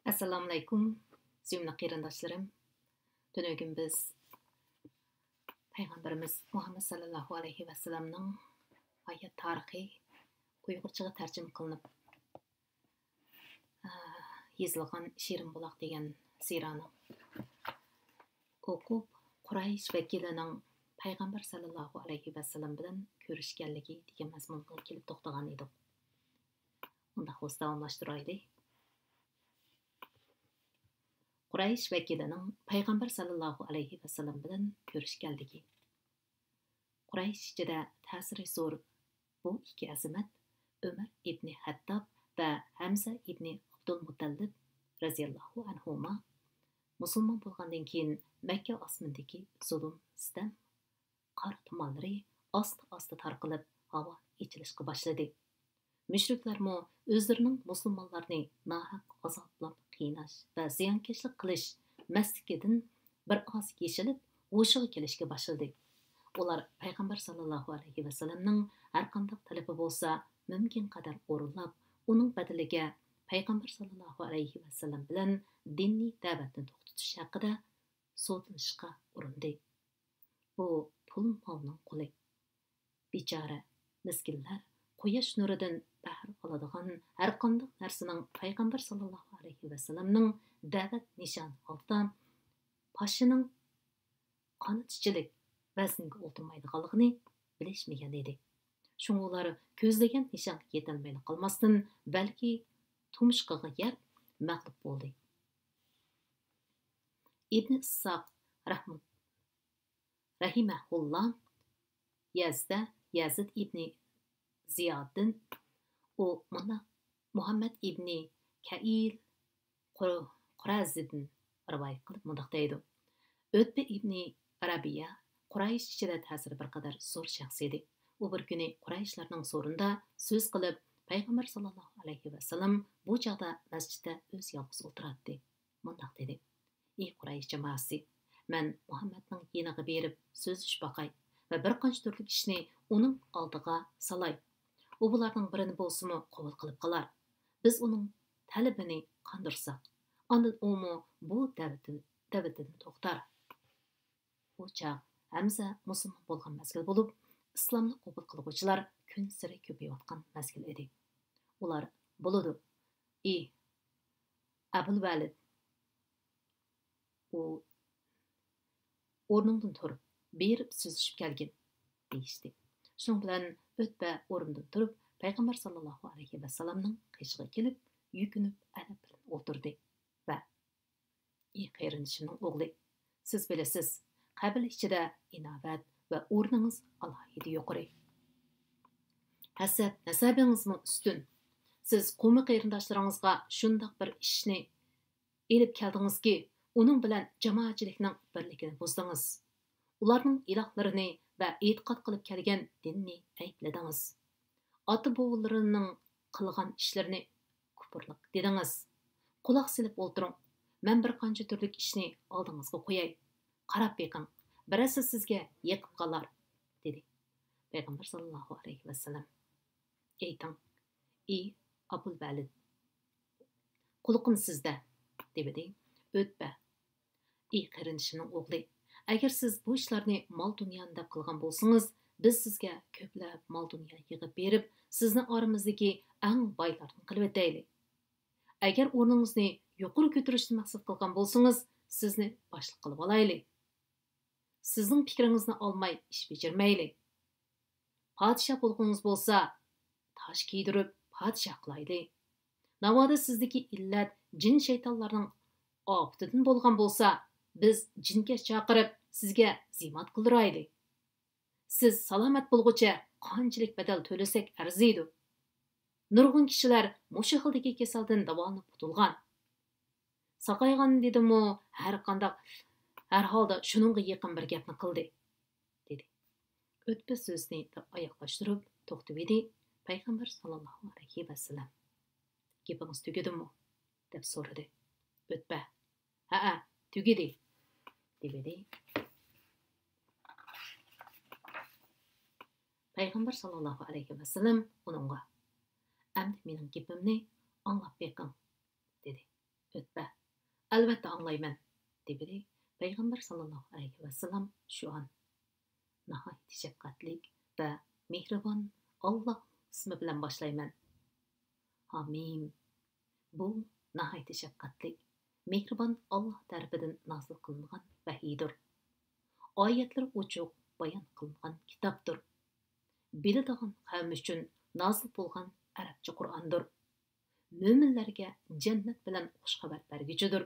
Assalomu alaykum, suyumli qarindoshlarım. Bugun biz Payg'ambarimiz Muhammad sallallohu alayhi va sallamning hayot tarixi Uyg'urchaga tarjima qilinib yozilgan Shirin buloq degan sirani o'qib, Quraysh vakilining Payg'ambar sallallohu alayhi va sallam bilan ko'rishganligi degan mazmunga kelib to'xtagan edik. Unda davomlashtiraylik. Quraysh vakilining Payg'ambar sallallohu alayhi va sallam bilan ko'rishganligi. Quraysh ichida ta'siri zo'r bu ikki azimat Umar ibn Hattob va Hamza ibn Abdul Muttalib raziyallohu anhuma musulmon bo'lgandan keyin Makka osmondagi zulm, sitam, qor tumanlari asta tarqalib havo ichilishga boshladi. Mushriklarmo o'zlarining musulmonlarni nahaq azoblab qiynash va ziyonkashlik qilish maslikidan bir oz yeshilib, o'shiga kelishga boshladi. Ular Payg'ambar sallallohu alayhi va sallamning har qanday talabi bo'lsa, mumkin qadar o'rinlab, uning badaliga Payg'ambar sallallohu alayhi va sallam bilan diniy da'vatni to'xtatish haqida so'zlashishga urindi. Bu pul molning quli. Bechora miskinlar quyosh nuridan bahr oladigan har qanday narsaning Payg'ambar sallallohu alayhi va sallamning da'vat nishon oldi pashining qanotchilik vazniga o'tirmaydiganligini bilishmagan edi. Shunga ular ko'zlagan nishonga yetolmay qolmasdan, balki tumshug'iga yeb mag'lub bo'ldi. Ibn Issoq rahimahulloh Yazid ibn Ziyoddan u Muhammad ibn Kail Qurazidin rivoyat qilib mundaq deydi. O'tba ibn Arabiya Quraysh ichida ta'siri bir qadar zo'r shaxs edi. U bir kuni Qurayshlarning so'rinda so'z qilib, Payg'ambar sallallohu alayhi va sallam bu chaqda masjidda o'z yolg'iz o'tiradi. Mundaq dedi: "Ey Quraysh jamoasi, men Muhammadning yeniga berib so'zlish baqay va bir qancha turli ishni uning oldiga salay. U bularning birini bo'lsa-mu qabul qilib qolar. Biz uning talabini qondirsak, ondan umu bu da'vatidan to'xtar." Bu chaq Hamza musulmon bo'lgan mazgil bo'lib, islomni qabul qiluvchilar kun sari ko'payayotgan mazgil edi. Ular bo'ladi: "Ey Abul Valid, u o'rningdan turib, berib so'zlashib kelgin" deyishdi. Shuning bilan O'tba o'rnidan turib, Payg'ambar sallallohu alayhi va sallamning qishig'iga kelib, yukinib adab bilan o'tirdi va: "Ey qarindishimning o'g'li, siz bilasiz, qabila ichida inovat va o'rningiz alohida yuqori. Hasab nasabingizmi ustun. Siz qavmi qarindoshlaringizga shundoq bir ishni elib keldingizki, uning bilan jamoatchilikning birligini buzdingiz. Ularning ilohlarini va e'tiqod qilib kelgan dinni aybladingiz. Ota-bobolarining qilgan ishlarini kufrlik dedingiz. Quloq silib o'tiring. Men bir qancha turli ishni oldingizga qo'yay. Qarab beqing. Birasi sizga yiqib qolar" dedi. Payg'ambar sallallohu alayhi va sallam: "Ayting, ey Abul Valid, quliqim sizda" dedi. O'tba: "Ey qarindishimning o'g'li, agar siz bu ishlarni mol dunyoni deb qilgan bo'lsangiz, biz sizga ko'plab mol dunyo yig'ib berib, sizni oramizdagi eng boylardan qilib o'taylik. Agar o'rningizni yuqori ko'tarishni maqsad qilgan bo'lsangiz, sizni boshliq qilib olaylik. Sizning fikringizni olmay ish bajirmaylik. Podshoh bo'lgangiz bo'lsa, tosh kiydirib podshoh qilaylik. Navoda sizdagi illat jin shaytonlarning ofatidan bo'lgan bo'lsa, biz jinga chaqirib sizga zimat qildiraylik. Siz salomat bo'lguncha qanchalik badal to'lasak arziydi. Nurg'un kishilar mushu xildagi kasaldan davolanib qutulgan. Saqaygan dedimu har holda shuningga yaqin bir gapni qildi" dedi. O'tba so'zni oyoqlashtirib to'xtab edi. Payg'ambar sallallohu alayhi va sallam: "Gapingiz tugadimi?" deb so'radi. O'tba: "Ha, tugadi" dedi. Payg'ambar sallallohu alayhi va sallam uningga: "Endi mening gapimni anglab beqing" dedi. Ötbə, əlbəttə anlayman, dedi. Peyğəmbər sallallahu aleyhi və səlləm şu an nəhayət şəfqətlik və mehribon Allah ismi bilan başlayman. Hamim. Bu nəhayət şəfqətlik, mehribon Allah tərəfindən nazil qılınğan vahiydir. Ayətlər oçuq bayan qılınğan kitapdır. Biladigan qavm üçün nazil bo'lgan arabcha Qur'ondir. Mo'minlarga jannat bilan xush xabar berguchidir.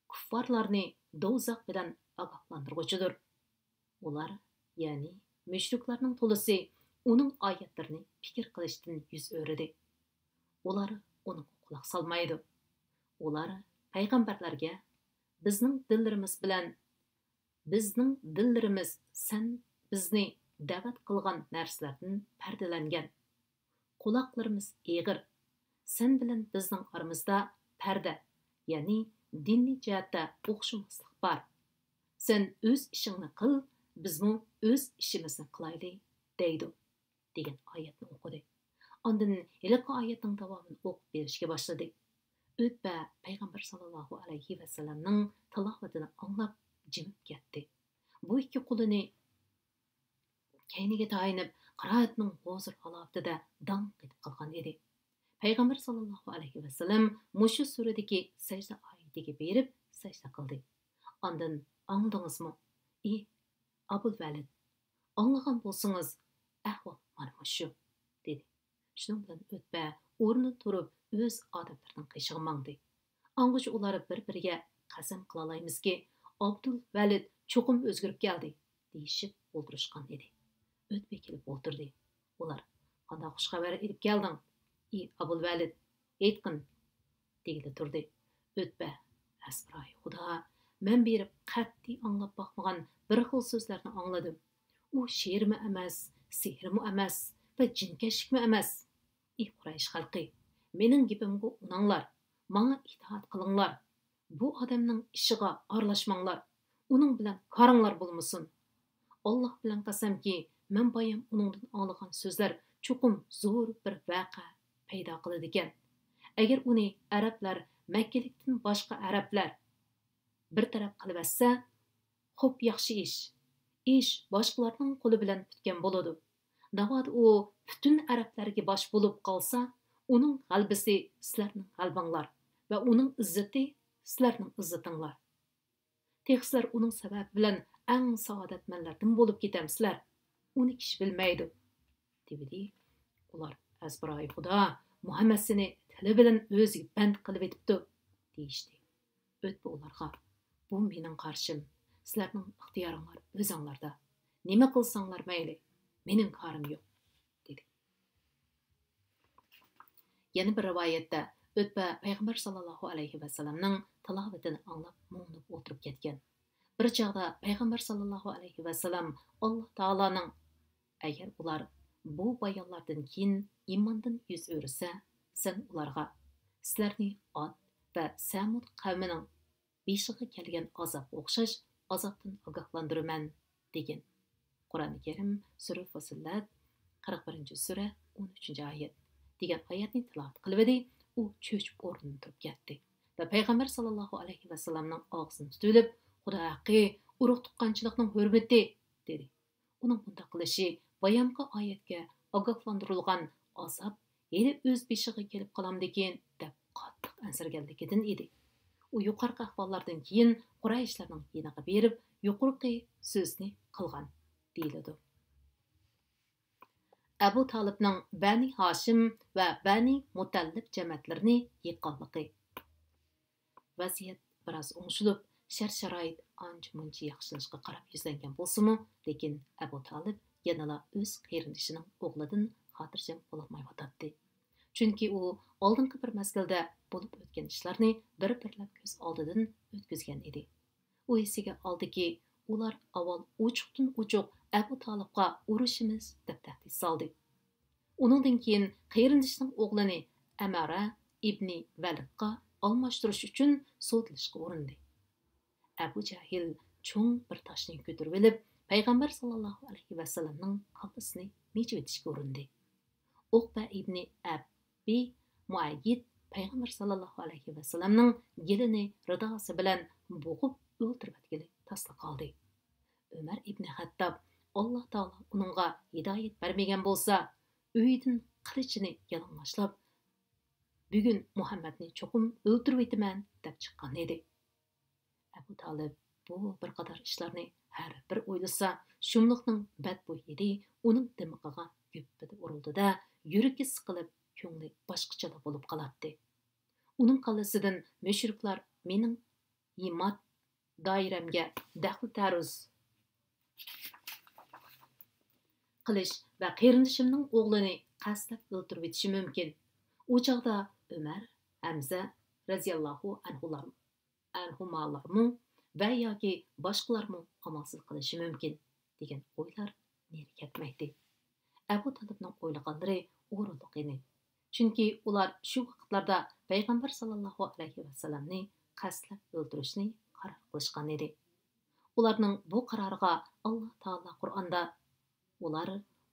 Kuffarlarni do'zax bilan ogohlantirguchidir. Ular, ya'ni mushriklarning to'lisi uning oyatlarini fikr qilishdan yuz o'ridi. Ular uning quloq solmaydi. Ular payg'ambarlarga bizning dillarimiz sen bizni da'vat qilgan narsalardan pardalangan. Quloqlarimiz eg'ir. Sen bilan bizning aramizda parda, ya'ni dinni jihatda o'xshamaslik bor. Sen o'z ishingni qil, bizmi o'z ishimizni qilayli, deydi, degan oyatni o'qidi. Ondan ilk oyatning davomini o'qib berishga boshladi. O'tba payg'ambar sallallohu alayhi va sallamning tilovatini anglab jimib ketdi. Bu ikki qo'lini kayniga tayinib, qiroatning hozir holatida dong etib qolgan edi. Payg'ambar sallallohu alayhi va sallam mushu suradagi sajda oyatiga berib sajda qildi. Ondan angladingizmi? Abul Valid, anglagan bo'lsangiz, ahvol mana shu, dedi. Shuning bilan o'tba o'rni turib o'z odamlarining qishig'i mangdi. Ang'uchi ular bir-biriga qasam qila olaymizki, Abdul Valid cho'qim o'zgarib keldi, deyishib o'ldirishgan edi. O'tba kelib o'tirdi. Ular, qanday xush xabar elib kelding? Abul Valid, aytqin, degili turdi. O'tba, asbiroy xudo, men berib qat'iy anglab boqmagan bir xil so'zlarni angladim. U she'rmi emas, sehrmi emas va jinkashlikmi emas. Quraysh xalqi, mening gapimga unanglar, menga itoat qilinglar. Bu odamning ishiga aralashmanglar. Uning bilan qaringlar bo'lmasin. Alloh bilan qasamki, men bayam uningdan anglagan so'zlar cho'qim zo'r bir vaqa paydo qiladi ekan. Agar uni arablar, Makkalikdan boshqa arablar bir taraf qilib atsa, xo'p, yaxshi ish. Ish boshqalarning qo'li bilan bitgan bo'ladi. Navoid u butun arablarga bosh bo'lib qolsa, uning g'albisi sizlarning g'albanglar va uning izzati sizlarning izzatinglar. Texslar uning sababi bilan eng saodatmanlardan bo'lib ketamsizlar. Uni kishi bilmaydi, dedi. Ular, azbiroy xudo, Muhammad seni tili bilan o'ziga band qilib etibdi, deyishdi. O'tba ularga, bu mening qarshim, sizlarning ixtiyoringlar o'zinglarda. Nima qilsanglar mayli, mening qarim yo'q, dedi. Yana bir rivoyatda o'tba payg'ambar sallallohu alayhi va sallamning tilovatini anglab mo'nib o'tirib ketgan. Bir chog'da payg'ambar sallallohu alayhi va sallam Alloh taoloning, agar ular bu bayonlardan keyin iymondan yuz o'risa, sen ularga sizlarni Ad va Samud qavmining beshiga kelgan azob o'xshash azobdan ogohlantiraman, degan. Qur'oni Karim Sura Fussilat 41-sura 13-oyat degan oyatni tilovat qildi. U cho'chib o'rnidan turib ketdi va payg'ambar sallallohu alayhi va sallamning og'zini tutilib, Xudo haqqi, urug' tuqqanchilikning hurmati, dedi. Uning bunday qilishi bayonqi oyatga ogohlantirilgan azob yana o'z beshiga kelib qolamdikin deb qattiq ansirganligidan edi. U yuqorqi ahvollardan keyin Qurayshlarning yeniga berib, yuqorqi so'zni qilgan, deyiladi. Abu Talibning Bani Hashim va Bani Mutallib jamoatlarini yiqqanligi. Vaziyat biroz o'ngshilib, shart-sharoit ancha-muncha yaxshilashga qarab yuzlangan bo'lsa-mu, lekin Abu Talib yanala o'z qarindishining o'g'lidan xotirjam bo'lolmayotdi. Chunki u oldingi bir mazgilda bo'lib o'tgan ishlarni bir-birlab ko'z oldidan o'tkazgan edi. U esiga oldiki, ular avval ochiqdan-ochiq Abu Talibga urushimiz deb tahdid soldi. Uningdan keyin qarindishining o'g'lini Amara ibn Validga almashtirish uchun so'tilishga urindi. Abu Jahil cho'ng bir toshni ko'tarib olib, payg'ambar sallallohu alayhi va sallamning qalbasini mechib etishga urindi. Uqba ibn Abi Muayyid Peygamber sallallahu aleyhi ve sellem'nin gelini rıdası bilen boğup öldürüp tasla kaldı. Ömer İbni Hattab Allah Taala onunğa hidayet vermegen bolsa, öydün kılıçını yalanlaşlap, bugün Muhammedni çokum öldürüp etimen dep çıqqan edi. Abu Talib bu bir qadar ishlarni har bir o'ylasa, shumliqning badbo'yi uning dimiqiga güppidi urildi-da, yuragi siqilib, ko'ngli boshqacha bo'lib qoladi. Uning qalasidan mushriklar mening iymon doiramga daxl taruz qilish va qarindishimning o'g'lini qasdlab o'ldirib etishi mumkin. U chaqda Umar, Hamza radhiyallohu anhularmu va yoki boshqalarmu amalsiz qilishi mumkin degan o'ylar neri ketmaydi. Abu Talibning o'ylaganlari o'rinli edi. Chunki ular shu vaqtlarda payg'ambar sallallohu alayhi vasallamni qasdlab o'ldirishni qaror qilishgan edi. Ularning bu qaroriga Alloh taolo Qur'onda ular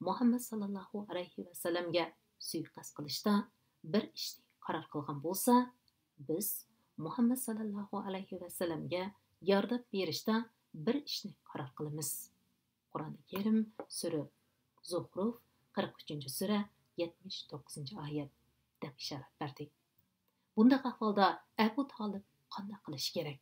Muhammad sallallohu alayhi vasallamga suiqasd qilishda bir ishni qaror qilgan bo'lsa, biz Muhammad sallallohu alayhi vasallamga yordam berishda bir ishni qaror qilamiz. Qur'oni Karim sura Zuhruf 43-sura 79-oyat deb ishorat berdi. Bundaq ahvolda Abu Talib qanday qilish kerak?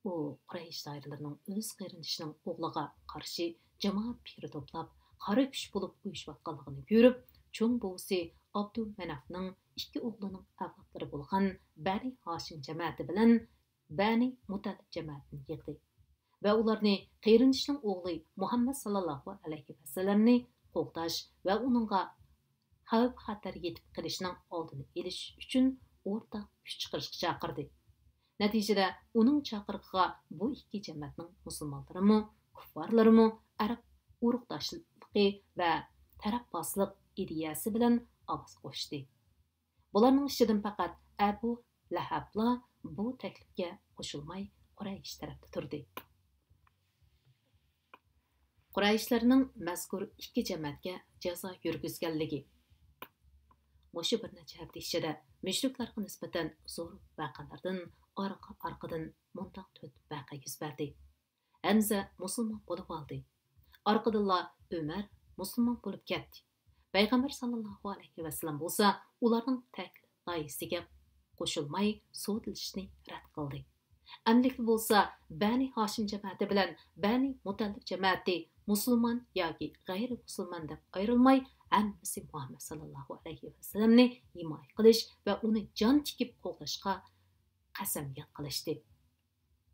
U Quraysh doiralarining o'z qarindishining o'g'liga qarshi jamoat fikri to'plab, qara kuch bo'lib uyushayotganligini ko'rib, cho'ng buvisi Abdumanafning ikki o'g'lining avlodlari bo'lgan Bani Hashim jamoati bilan Bani Mutallib jamoatini yig'di va ularni qarindishining o'g'li Muhammad sallallohu alayhi vasallamni qo'g'dash va uningga xavf xatar yetib qilishning oldini olish uchun o'rtaq kuch chiqarishga chaqirdi. Natijada uning chaqirig'iga bu ikki jamoatning musulmonlarimi, kuffarlarimi arab urug'doshligi va tarafboslik ideyasi bilan ovoz qo'shdi. Bularning ichidan faqat Abu Lahabla bu taklifga qo'shilmay Quraysh tarafda turdi. Qurayshlarning mazkur ikki jamoatga jazo yurgizganligi mushu bir necha hafta ichida mushriklarga nisbatan zo'r vaqalardan orqadan mundaq to'rt vaqa yuz berdi. Hamza musulmon bo'lib oldi. Orqadanla Umar musulmon bo'lib ketdi. Payg'ambar sallallohu alayhi vasallam bo'lsa, ularning taklif loyihasiga qo'shilmay so'tilishni rad qildi. Amlikli bo'lsa, Bani Hashim jamoati bilan Bani Mutallib jamoati musulmon yoki g'ayri musulmon deb ayrilmay, hammasi Muhammad sallallohu alayhi vasallamni himoya qilish va uni jon tikib qo'llashga qasamyod qilishdi.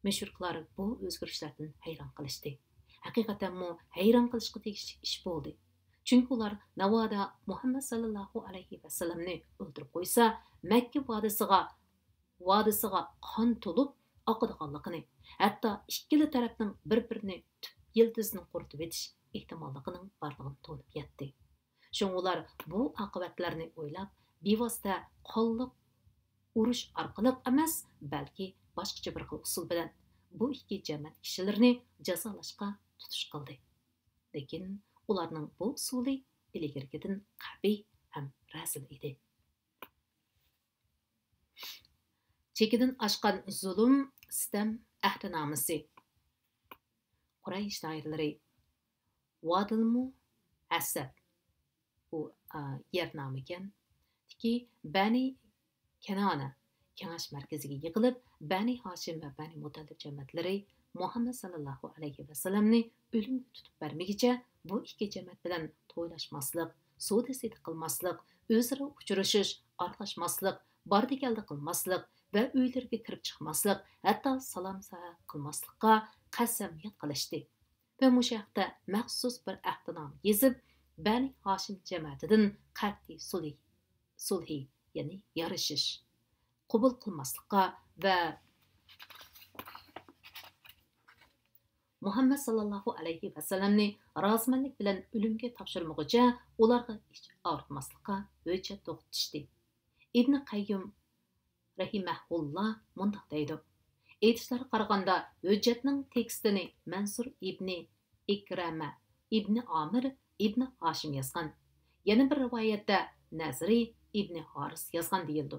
Mushriklar bu o'zgarishlardan hayron qilishdi. Haqiqatan mu hayron qilishga tegishli ish bo'ldi. Chunki ular navoda Muhammad sallallohu alayhi vasallamni o'ldirib qo'ysa, Makka vodisiga qon to'lib oqadiganligini, hatto ikkili tarafning bir-birini tub yildizni quritib etish ehtimolligining borligini to'lib yetdi. Shun ular bu oqibatlarni o'ylab, bevosita qonliq urush orqali emas, balki boshqacha bir xil usul bilan bu ikki jamoat kishilarini jazolashga tutish qildi. Lekin ularning bu usuli ilgarigidan qabiy ham razil edi. Chekidan oshgan zulm, sitam ahdnomasi. Quraysh doiralari Vadilmu Asab bu yer nomi ekan. Ki Bani Kanana kengash markaziga yig'ilib, Bani Hashim va Bani Mutallib jamoatlari Muhammad sallallohu alayhi vasallamni o'limga tutib bermagicha bu ikki jamoat bilan to'ylashmaslik, savdo setiq qilmaslik, o'zaro uchrashish, aralashmaslik, bordigalda qilmaslik va uylarga kirib chiqmaslik, hatto salom qilmaslikqa qasamyod qilishdi. Va mushaqda maxsus bir ahdnom yezib, Bani Hashim jamoatidan qat'iy sulhi, ya'ni yarashish qabul qilmaslikqa va Muhammad sallallohu alayhi vasallamni rozmanlik bilan o'limga topshirmoqcha ularga ich og'ritmaslikqa hujjat to'qitishdi. Ibn Qayyum rahimahulloh mundaq deydi. Aytishlariga qaraganda hujjatning tekstini Mansur ibn Ikrama ibn Amir ibn Hashim yozgan. Yana bir rivoyatda Nazri ibn Haris yozgan deyildi.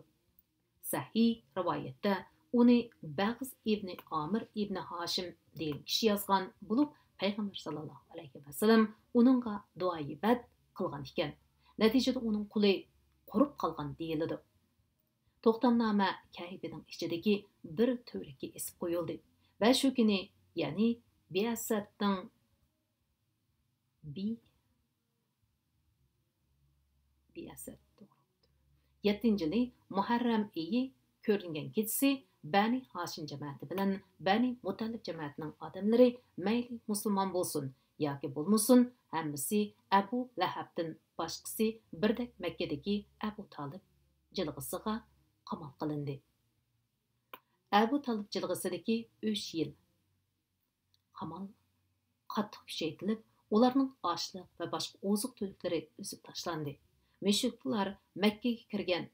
Sahih rivoyatda uni Bag'z ibn Amir ibn Hashim degan kishi yozgan bo'lib, payg'ambar sallallohu alayhi vasallam uningga duoibat qilgan ekan. Natijada uning quli qurib qolgan deyiladi. To'xtamnoma kaybining ichidagi bir to'rikka esib qo'yildi va shu kuni, ya'ni Biasatning 7-yili Muharram oyi ko'ringan kechasi Bani Hashim jamoati bilan Bani Mutallib jamoatining odamlari mayli musulmon bo'lsin yoki bo'lmasin, hammasi Abu Lahabdan boshqasi birdek Makkadagi Abu Talib jilg'isiga qamal qilindi. Abu Talib jilg'isidagi 3 yil qamal qattiq kuchaytirilib, ularning ochliq va boshqa oziq-tuliklari o'zib tashlandi. Mushriklar Makkaga kirgan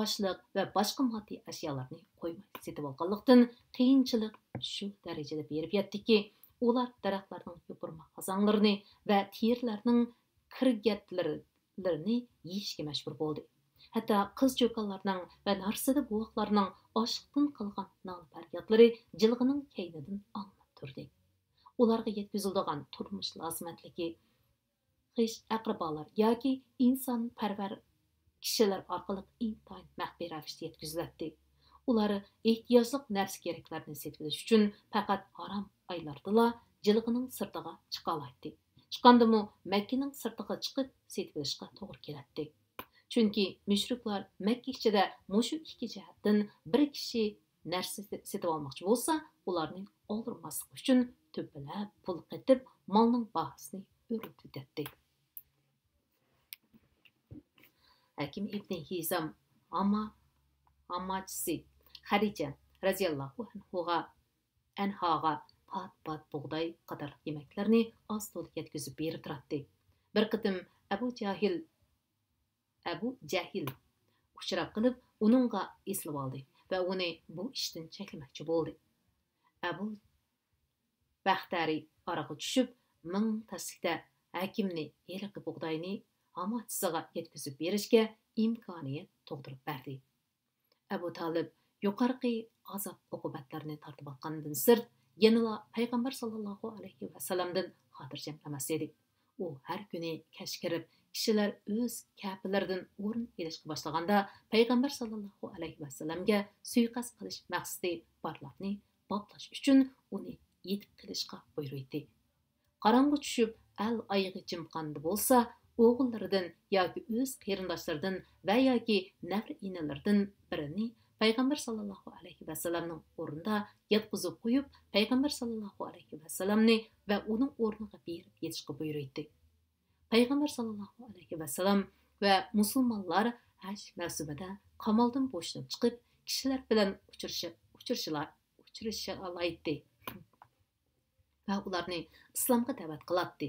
ochliq va boshqa moddiy ashyolarni qo'ymay setib olganlikdan qiyinchilik shu darajada berib yetdiki, ular daraxtlarning yopirma qozonlarini va terlarning kirgatlarini yeyishga majbur bo'ldi. Hatto qiz-cho'konlarning va narsada buvoqlarning ochliqdan qilgan nol-faryotlari jilg'ining kaynidan anglab turdi. Ularga yetkaziladigan turmush lozimatligi qish aqrabolar yoki inson parvar kishilar orqali intayin maxfiy ravishda yetkaziladi. Ular ehtiyojli narsa keraklarni setib olish uchun faqat harom oylardala jilg'ining sirtiga chiqa oladi. Chiqandimi Makkaning sirtiga chiqib setib olishga to'g'ri keladi. Chunki mushriklar Makka ichida mushu ikki jihatdan bir kishi narsa setib olmoqchi bo'lsa, ularni o'ldirmaslik uchun to'pilab pul qetib molning bahosini o'rnatdi. Hakim ibn Hizam ammachisi Xadija radhiyallohu anhaga pat bug'doy qator yemeklarni oz-to'la yetkazib berib turadi. Bir qitim Abu Jahil uchrab qilib uningga eslib oldi va uni bu ishdan cheklamoqchi bo'ldi. Abu Baxtari oraga tushib, ming taslikda hakimni yeliqi bug'doyni ammachisiga yetkazib berishga imkoniyat tug'dirib berdi. Abu Talib yuqorqi azob uqubatlarni tortib olgandan sirt yanada payg'ambar sallallohu alayhi vasallamdan xotirjam emas edi. U har kuni kech kirib, kishilar o'z kafilaridan o'rin olishga boshlaganda payg'ambar sallallohu alayhi vasallamga suiqasd qilish maqsadi borlarni boblash uchun uni yetib qilishga buyurdi. Qarong'i tushib, al oyog'i jimqandi bo'lsa, o'g'illaridan yoki o'z qarindoshlaridan va yoki nafr inalardan birini payg'ambar sallallohu alayhi vasallamning o'rnida yotqizib qo'yib, payg'ambar sallallohu alayhi vasallamni va uning o'rniga berib yetishga buyurdi. Payg'ambar sallallohu alayhi vasallam va musulmonlar haj mavsumida qamaldan bo'shinib chiqib, kishilar bilan uchrasha oladi va ularni islomga da'vat qiladi.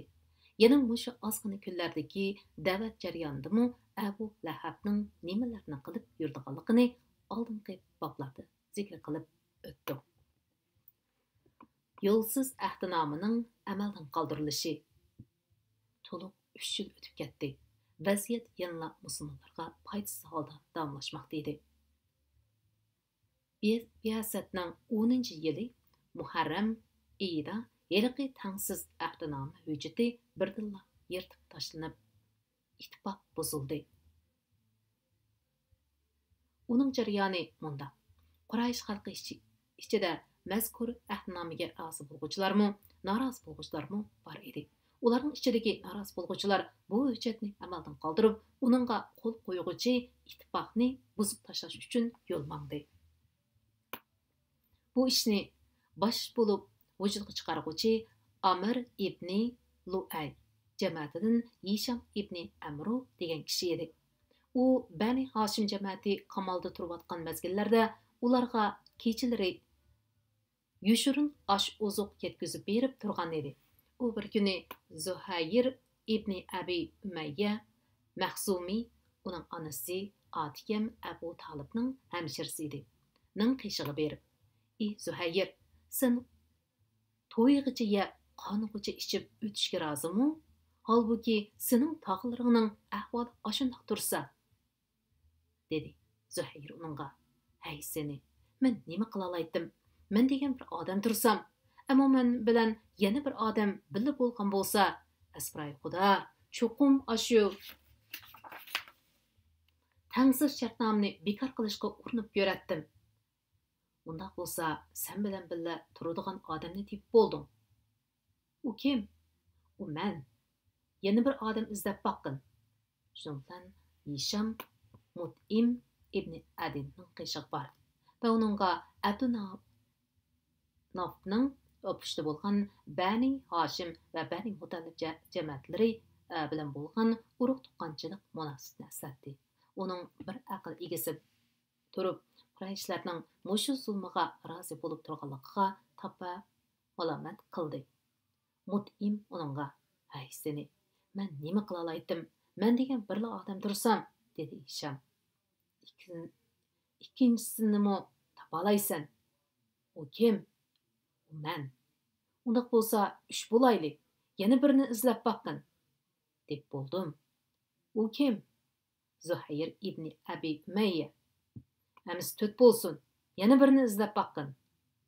Yana mushu ozgina kunlardagi da'vat jarayonidami Abu Lahabning nimalarni qilib yurdiganligini oldingi boblarda zikr qilib o'tdi. Yo'lsiz ahdinomining amaldan qoldirilishi. To'liq 3 yil o'tib ketdi. Vaziyat yana musulmonlarga foydasiz holda davomlashmoqda edi. Biasatning 10-yili Muharram oyida yeliqi tangsiz ahdinoma hujjati birdilla yirtib tashlanib, ittifoq buzildi. Uning jarayoni munda. Quraysh xalqi ichida mazkur ahdinomaga a'zo bo'lguvchilarmi, norozi bo'lguvchilarmi bor edi. Ularning ichidagi norozi bo'lguvchilar bu hujjatni amaldan qoldirib, uningga qo'l qo'yguchi ittifoqni buzib tashlash uchun yo'l mangdi. Bu ishni bosh bo'lib vujudga chiqaruvchi Amir ibn Lu'ay jamoatidan Hisham ibn Amru degan kishi edi. U Bani Hashim jamoati qamalda turayotgan mezgillarda ularga kechalari yushurin osh-ozuq yetkazib berib turgan edi. U bir kuni Zuhayr ibn Abi Umayya Mahzumi, uning onasi Atiyam Abu Talibning hamshirasi edi. Ning qishig'i berib, "Ey Zuhayr, sen to'yg'icha ya qonig'icha ichib o'tishga rozimi? Halbuki sening tog'laringning ahvoli ashundoq tursa," dedi Zuhayr uningga. Ey seni, men nima qila olaydim? Men degan bir odam tursam, ammo men bilan yana bir odam birga bo'lgan bo'lsa, asray xudo, cho'qim ashu tangsiz shartnomani bekor qilishga urinib ko'ratdim. Undaq bo'lsa, sen bilan birga turadigan odamni tepib bo'lding. U kim? U men. Yana bir odam izlab boqqin. Shundan Hisham Mut'im ibn Adinning qishiq bor. Va uningga Abdunofning o'pishda bo'lgan Bani Hashim va Bani Mutallib jamoatlari bilan bo'lgan urug' tuqqanchilik munosabatini eslatdi. Uning bir aql egasi turib, Qurayshlarning mushu zulmiga rozi bo'lib turganligiga tapa alomat qildi. Mut'im uningga: "Hay seni, men nima qila olaydim? Men degan birla odam tursam", dedi Hisham. Ikkinchisini mo topalaysan. U kim? U men. Undaq bo'lsa, uch bo'laylik. Yana birini izlab boqqin, deb bo'ldim. U kim? Zuhayr ibn Abi Umayya. Amiz to'rt bo'lsin. Yana birini izlab boqqin.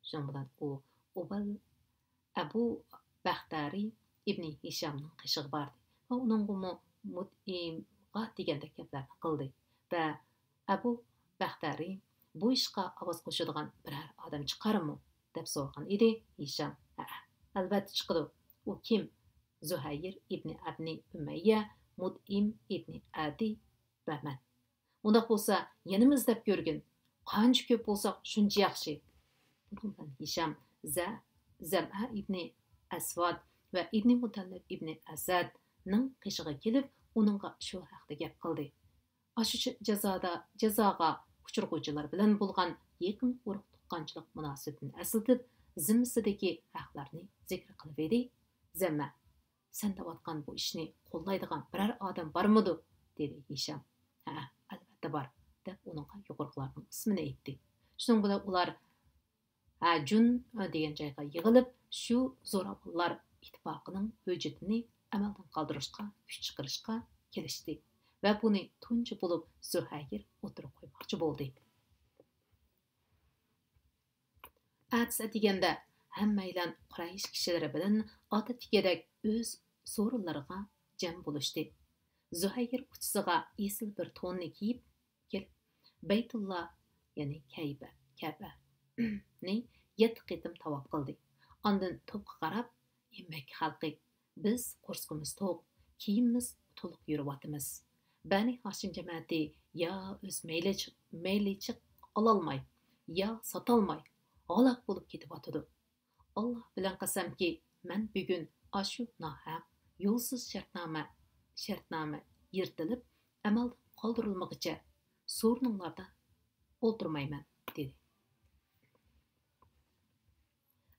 Shun bilan u Abu Baxtari ibn Hishamning qishig'i bordi. Va uningga Mut'imga degandek gaplarni qildi. Va Abu Baxtari bu ishga ovoz qo'shadigan biror odam chiqarmi deb so'ragan edi. Hisham: albatta chiqadi. U kim? Zuhayr ibn Abi Umayya, Mut'im ibn Adi va men. Undaq bo'lsa, yanimiz izlab ko'rgin. Qancha ko'p bo'lsa, shuncha yaxshi. Bundan Hisham Zam'a ibn Asvad va ibn Mutallib ibn Asadning qishig'iga kelib, uningga shu haqda gap qildi. Ashu jazoga uchirg'uvchilar bilan bo'lgan yaqin urug' tuqqanchilik munosabatini aslatib, zimmisidagi haqlarni zikr qilib edi. Zam'a: sen deyotgan bu ishni qo'llaydigan biror odam bormidi? dedi Hisham. Ha, albatta bor, deb uningga yuqoriqilarning ismini aytdi. Shundan bilan ular Jun degan joyga yig'ilib, shu zo'ravonlar ittifoqining hujjatini amaldan qoldirishga, kuch chiqarishga kelishdi va buni tunji bo'lib Zuhayr o'tirib qo'ymoqchi bo'ldi. Atsa deganda hammaylan Quraysh kishilari bilan odatdagidek o'z so'rinlariga jam bo'lishdi. Zuhayr uchisiga esil bir to'nni kiyib kelib, Baytulloh, ya'ni Ka'ba ni 7 qitim tavob qildi. Ondan to'pqa qarab: "Makka xalqi, biz qo'rsqimiz to'q, kiyimimiz to'liq yuribotimiz. Bani Hashim jamoati yo o'z maylicha ololmay, yo sotolmay halok bo'lib ketyotidi. Alloh bilan qasamki, men bugun ashu nohaq, yo'lsiz shartnoma yirtilib, amalda qoldirilmoqcha so'rninglarda o'ltirmayman", dedi.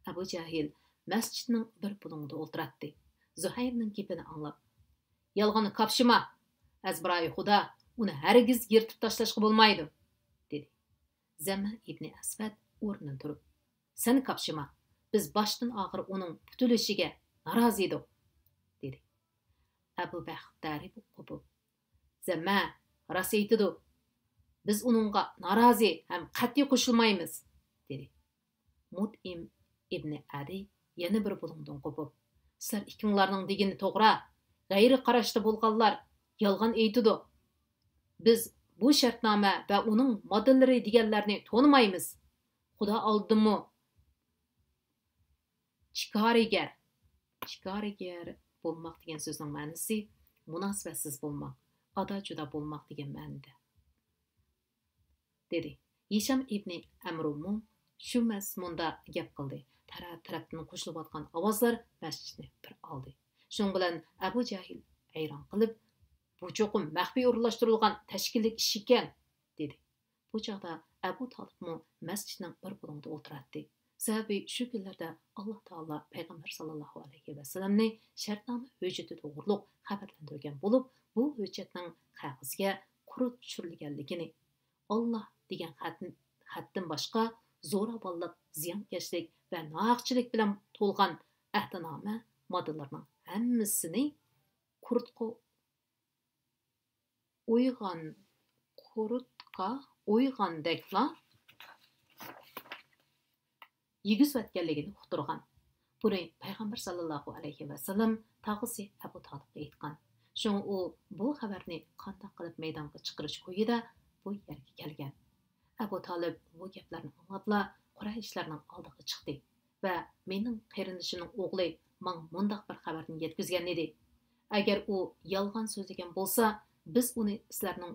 Abu Jahil masjidning bir bulungida o'tiratdi. Zuhayrning gapini anglab: "Yolg'onni qapshima, azbroyi xudo, uni hargiz yirtib tashlashga bo'lmaydi", dedi. Zam'a ibn Asvad o'rnidan turib: "Sen qapshima, biz boshdan oxir uning butilishiga norozi edik", dedi. Abu Baxtari qo'pib: "Zam'a rost aytdi. Biz uningga norozi ham qat'iy qo'shilmaymiz", dedi. Mut'im ibn Adi yana bir bulungdan qo'pib: "Sizlar ikkinglarning degani to'g'ri, g'ayri qarashda bo'lganlar yolg'on aytdi. Biz bu shartnoma va uning moddalari deganlarni to'nimaymiz. Xudo oldimi chikarigar bo'lmoq degan so'zning ma'nosi munosabatsiz bo'lmoq, ado-judo bo'lmoq degan ma'noda", dedi. Hisham ibn Amrumum shu mazmunda gap qildi. Tarafdan qo'shilayotgan ovozlar masjidni bir oldi. Shun bilan Abu Jahil hayron qilib: "Bu cho'qim maxfiy o'rinlashtirilgan tashkillik ish ekan", dedi. Bu chog'da Abu Talibmi masjidning bir bo'lagida o'tiradi. Sababi shu kunlarda Alloh taolo payg'ambar sallallohu alayhi va sallamni shartnoma hujjati to'g'riliq xabarlantirgan bo'lib, bu hujjatning qog'ozga qurut tushirilganligini, Alloh degan xatdan boshqa zo'ravonlik, ziyonkashlik va nohaqchilik bilan to'lgan ahdnoma moddalarining hammasini qurutqa o'ygandekla yegizvatganligini uqtirgan. Buni payg'ambar sallallohu alayhi vasallam tog'isi Abu Talibga aytgan. Shunga u bu xabarni qanday qilib maydonga chiqarish ko'yida bu yerga kelgan. Abu Talib bu gaplarni anglabla Qurayshlarning oldiga chiqdi va mening qarindishimning o'g'li menga mundaq bir xabarni yetkazgan edi. Agar u yolg'on so'zlagan bo'lsa, biz uni sizlarning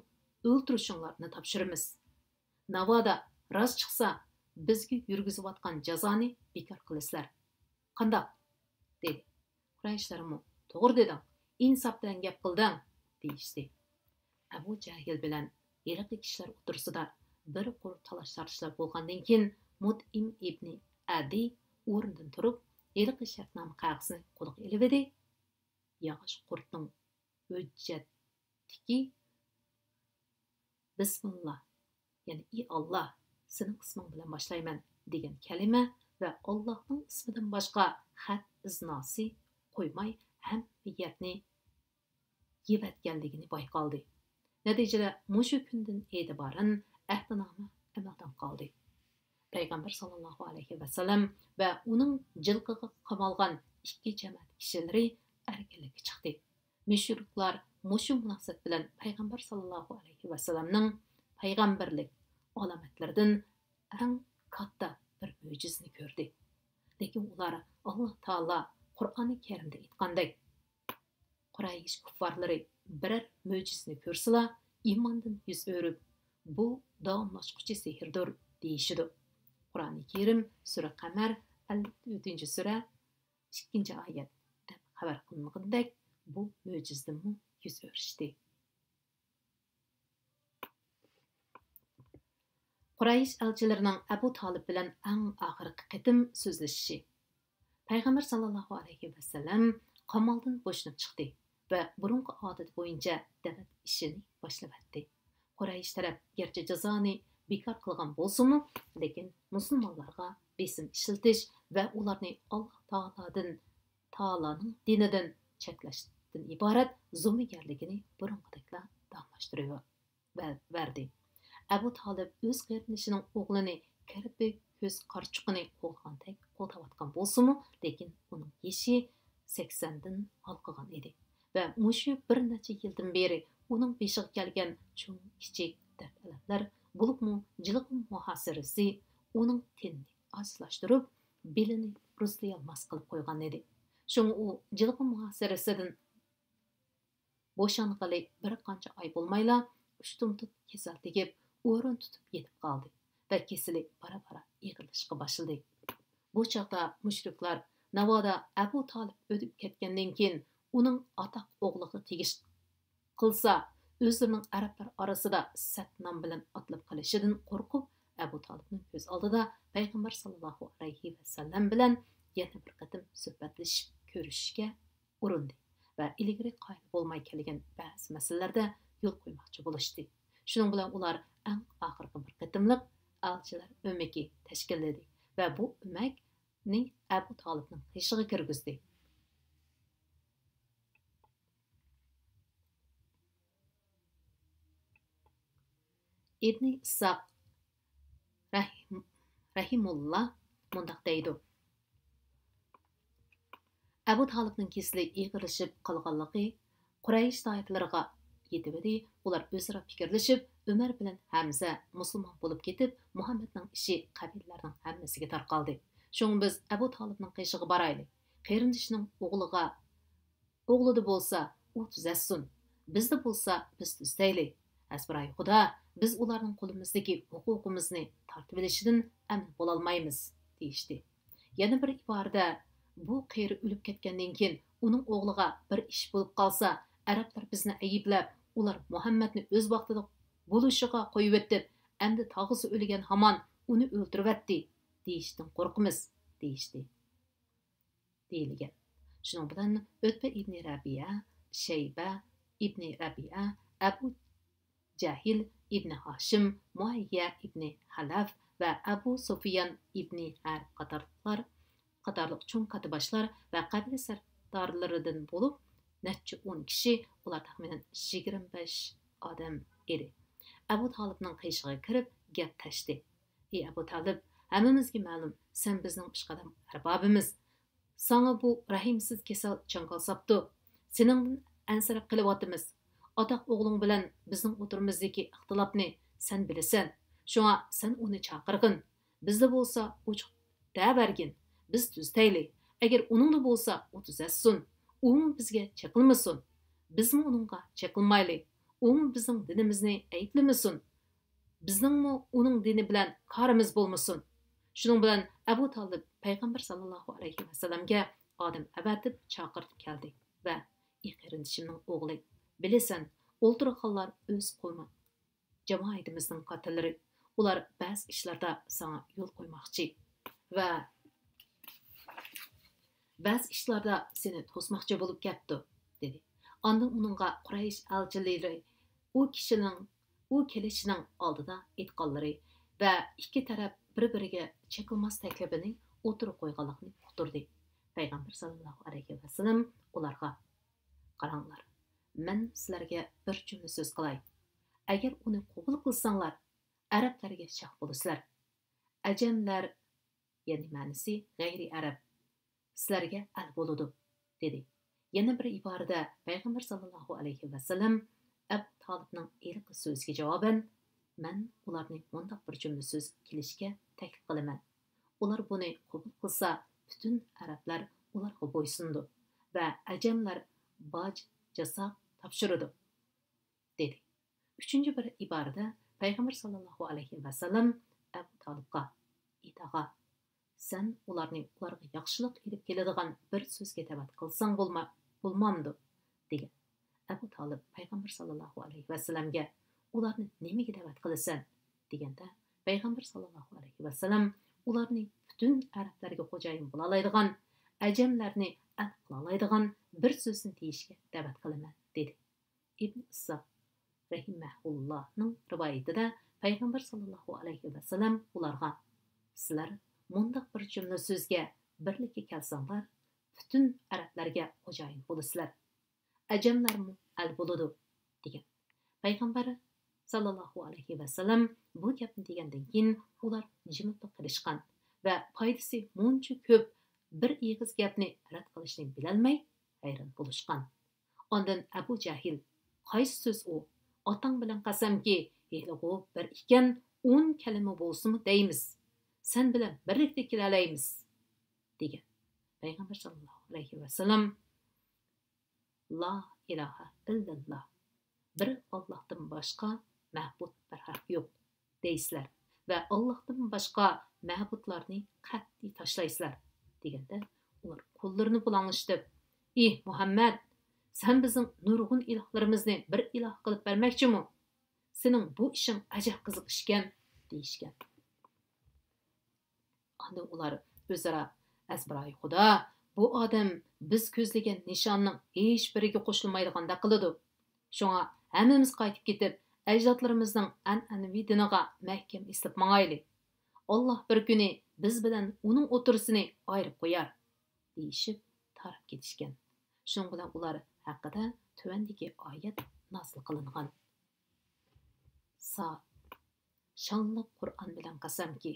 o'ltirishinglarni topshiramiz. Navoda rost chiqsa, bizga yurgizayotgan jazoni bekor qilasizlar. Qandaq? dedi. Qurayshlarmi, to'g'ri deding, insof bilan gap qilding, deyishdi. Abu Jahil bilan iriqli kishilar o'tirsida bir qo'r talash-tartishlar bo'lgandan keyin Mut'im ibn Adi o'rnidan turib, iriqli shartnoma qog'ozini qo'liga olib edi. Yog'och qurtning hujjatiki Bismillah, ya'ni ey Allah, sening isming bilan boshlayman degan kalima va Allohning ismidan boshqa xat iznasi qo'ymay hamiyatni yevatganligini bayqaldi. Natijada mushu kundan e'tiboran ahdnoma amaldan qoldi. Payg'ambar sallallohu alayhi vasallam va uning jilqiga qamalgan ikki jamoat kishilari erkinlikka chiqdi. Mushriklar mushu munosabat bilan payg'ambar sallallohu alayhi vasallamning payg'ambarlik alomatlaridan eng katta bir mo'jizani ko'rdi. Lekin ular Alloh taolo Qur'oni Karimda aytgandek, Quraysh kuffarlari biror mo'jizani ko'rsala, iymondan yuz o'rib, bu davomlashquchi sehrdir deyishidi. Qur'oni Karim sura Qamar 54-sura 2-oyat deb xabar qilinganidek, bu mo'jizadan yuz o'rishdi. Quraysh elchilarining Abu Talib bilan eng oxirgi qitim so'zlashishi. Payg'ambar sallallohu alayhi vasallam qamaldan bo'shinib chiqdi va burungi odat bo'yicha da'vat ishini boshladi. Quraysh taraf gerchi jazoni bekor qilgan bo'lsa-mu, lekin musulmonlarga besim ishlatish va ularni Alloh taoloning dinidan cheklashdan iborat zulmgarligini burunqidekla davomlashtirdi. Abu Talib o'z qarindishining o'g'lini kirpi ko'z qarchuqini qo'lgandek qo'ltayotgan bo'lsa-mu, lekin uning yashi 80dan halqagan edi va mushu bir necha yildan beri uning beshiga kelgan cho'ng kichik dardlar bo'libmi jiliq muhosirasi uning tenini ozlashtirib, belini rustlayolmas qilib qo'ygan edi. Shunga u jiliq muhosirasidan bo'shanqali bir qancha oy bo'lmayla ushtumtut kasal tegib o'rin tutib yetib qoldi va kesili bara-bara ig'irlashga boshladi. Bu chaqda mushriklar navoda Abu Talib o'tib ketgandan keyin uning atoq o'g'liga tegish qilsa, o'zlarining arablar orasida satnam bilan otlab qolishidan qo'rqib, Abu Talibning ko'z oldida payg'ambar sallallohu alayhi vasallam bilan yana bir qatim suhbatlashib ko'rishishga urindi va ilgari qoyil bo'lmay kelgan ba'zi masalalarda yo'l qo'ymoqchi bo'lishdi. Shuning bilan ular eng oxirgi bir qatimliq elchilar o'maki tashkilladi va bu o'makni Abu Talibning qishig'i kirgizdi. İbn İshaq rahimullah mundaq deydi. Abu Talibning kesili ig'irlashib qolganligi Quraysh doiralariga yetib edi. Ular o'zaro fikrlashib, Umar bilan Hamza musulmon bo'lib ketib, Muhammadning ishi qabilalarning hammasiga tarqaldi. Shunga biz Abu Talibning qishig'i boraylik. Qarindishning o'g'lida bo'lsa, u tuzatsin. Bizda bo'lsa, biz tuzaylik. Asbiray Xudo, biz ularning qo'limizdagi huquqimizni tortib olishidan amin bo'la olmaymiz, deyishdi. Yana bir iborada bu qeri o'lib ketgandan keyin uning o'g'liga bir ish bo'lib qolsa, arablar bizni ayblab, ular Muhammadni o'z vaqtida bo'lishiga qo'yib etib, endi tog'isi o'lgan hamon uni o'ldiribdi, deyishdan qo'rqamiz, deyishdi. deyilgan. Shuning bilan Utba ibn Rabi'a, Shayba ibn Rabi'a, Abu Jahil ibn Hashim, Muayya ibn Halaf va Abu Sufyan ibn Har qatorliq cho'ng qatiboshlar va qabila sardorlaridan bo'lib, necha 10 kishi, ular taxminan 25 odam edi. Abu Talibning qishig'iga kirib gap tashdi. Ey Abu Talib, Hammamizga ma'lum, sen bizning ishqadam arbobimiz. Sana bu rahimsiz kasal chanqal sapdi. Seningdan ansirab qilyapmiz. Ataq o'g'ling bilan bizning o'tirimizdagi ixtilofni sen bilasan. Shunga sen uni chaqirgin. Bizda bo'lsa ochiq dabergin. Biz tuztayli. Agar uningda bo'lsa, u tuzatsin. U bizga chaqilmasin. Bizmi uningga chaqilmayli. U bizning dinimizni ayblamasin. Bizningmi uning dini bilan qarimiz bo'lmasin. Shuning bilan Abu Talib payg'ambar sallallohu alayhi vasallamga odam avatib chaqirib keldi va iqrindishimning o'g'li, bilasan, o'ltirganlar o'z qo'yma. Jamoatimizning qatillari, ular ba'zi ishlarda sana yo'l qo'ymoqchi va ba'zi ishlarda seni to'smoqchi bo'lib ketdi, dedi. Ondan uningga Quraysh elchilari u kelishining oldida aytganlari va ikki taraf bir-biriga chekilmas taklifini o'tirib qo'yganligini uqtirdi. Payg'ambar sallallohu alayhi vasallam ularga, qaranglar, men sizlarga bir jumla so'z qilay. Agar uni qabul qilsanglar, arablarga shaq bo'lasizlar. Ajamlar, ya'ni ma'nosi g'ayri arab, sizlarga al bo'ladi, dedi. Yana bir iborada payg'ambar sallallohu alayhi vasallam Abu Talibning ilk so'ziga javoban, men ularning mundaq bir jumla so'z kelishga taklif qilaman. Ular buni qabul qilsa, butun arablar ularga bo'ysundi va ajamlar boj jazo topshiradi, dedi. Uchinchi bir iborada payg'ambar sallallohu alayhi vasallam Abu Talibga, itaga, sen ularga yaxshilik ilib keladigan bir so'zga da'vat qilsang bo'lmamdi, degan. Abu Talib payg'ambar sallallohu alayhi vasallamga, ularni nimaga da'vat qilasan, deganda payg'ambar sallallohu alayhi vasallam ularni butun arablarga xo'jayin bo'la oladigan, ajamlarni aniq qila oladigan bir so'zni deyishga da'vat qilaman, dedi. Ibn Issoq rahimahullohning rivoyatida payg'ambar sallallohu alayhi vasallam ularga, sizlar mundaq bir jumla so'zga birlikka kelsanglar, butun arablarga xo'jayin bo'lasizlar. Ajamlarmi al bo'ladi, degan. Payg'ambar sallallohu alayhi vasallam bu gapni degandan keyin ular jimiblik qilishgan va foydasi muncha ko'p bir eg'iz gapni rad qilishni bilolmay hayron bo'lishgan. Ondan Abu Jahil, qaysi so'z u? Otang bilan qasamki, hali u bir ekan 10 kalima bo'lsimi deymiz. Sen bilan birlikda kelalaymiz, degan. Payg'ambar sallallohu alayhi vasallam, la ilaha illalloh, bir Allohdan boshqa ma'bud bir haq yo'q deysizlar va Allohdan boshqa ma'budlarni qat'iy tashlaysizlar, deganda ular qo'llarini bulanglashtirib, ey Muhammad, sen bizning nurg'un ilohlarimizni bir iloh qilib bermoqchimi? Sening bu ishing ajab qiziq ishkan, deyishgan. Anda ular o'zaro, azbiroy xudo, bu odam biz ko'zlagan nishonning hech biriga qo'shilmaydiganda qiladi. Shunga hammamiz qaytib ketib, ajdodlarimizning an'anaviy diniga mahkam islab mangayli. Alloh bir kuni biz bilan uning o'tirisini ayirib qo'yar, deyishib tarib ketishgan. Shuning bilan ular haqida tuvandagi oyat nozil qilingan. Shonli Qur'on bilan qasamki,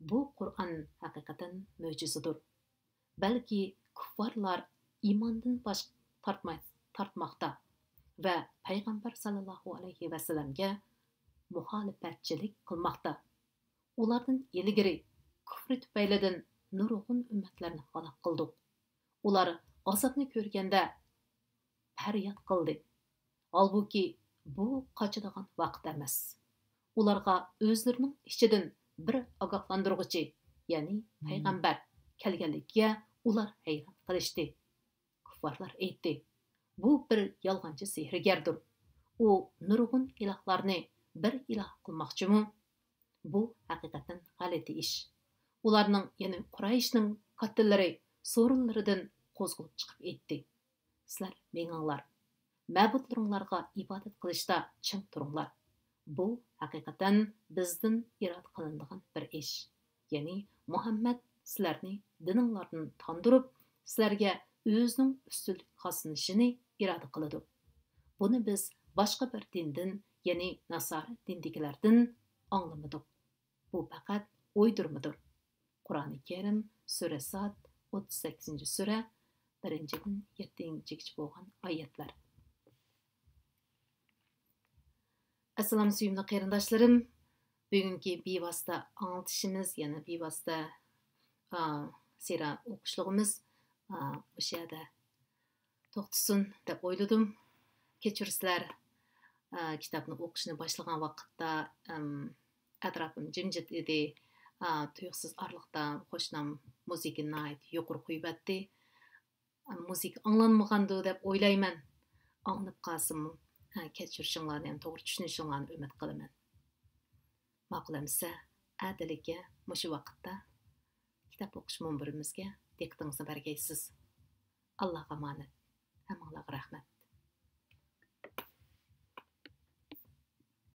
bu Qur'on haqiqatan mo'jizadir. Balki kuffarlar iymondan bosh tortmoqda va payg'ambar sallallohu alayhi vasallamga muxolifatchilik qilmoqda. Ulardan ilgari kufri tufaylidan nurg'un ummatlarni halok qildik. Ular azobni ko'rganda faryod qildi. Halbuki bu qochadigan vaqt emas. Ularga o'zlarining ichidan bir ogohlantiruvchi, ya'ni payg'ambar kelganligiga ular hayron qilishdi. Kuffarlar aytdi, bu bir yolg'onchi sehrgardir. U nurg'un ilohlarni bir iloh qilmoqchimi? Bu haqiqatan g'alati ish. Ularning, ya'ni Qurayshning qatillari so'rinlaridan qo'zg'alib chiqib aytdi, sizlar meninglar, ma'budlaringlarga ibodat qilishda ching turinglar. Bu haqiqatan bizdan irod qilinadigan bir ish. Ya'ni Muhammad sizlarni dininglardan tandirib, sizlarga o'zining ustunlik xoslanishini iroda qiladi. Buni biz boshqa bir dindan, ya'ni Nasara dindikilardan anglamadik. Bu faqat o'ydirmadir. Qur'oni Karim, Sura Sad, 38 sura, 1-dan 7-gacha bo'lgan oyatlar. Assalomu suyimli qarindoshlarim. Bugungi bevosita anglitishimiz, yana bevosita sira o'qishligimiz o'sha yerda to'xtasin deb o'yladim. Kechirsizlar, kitobni o'qishni boshlagan vaqtda atrofim jimjit edi. Tuyuqsiz orliqda qo'shnim muzikani yuqori qo'yibdi. Muzika anglanmagandi deb o'ylayman. Anglab qolsim, kechirishinglarni, to'g'ri tushunishinglarni umid qilaman. Ma'qulamsa, adiliga mushu vaqtda kitob o'qish munbirimizga diqqatingizni bergaysiz. Allohga emanet.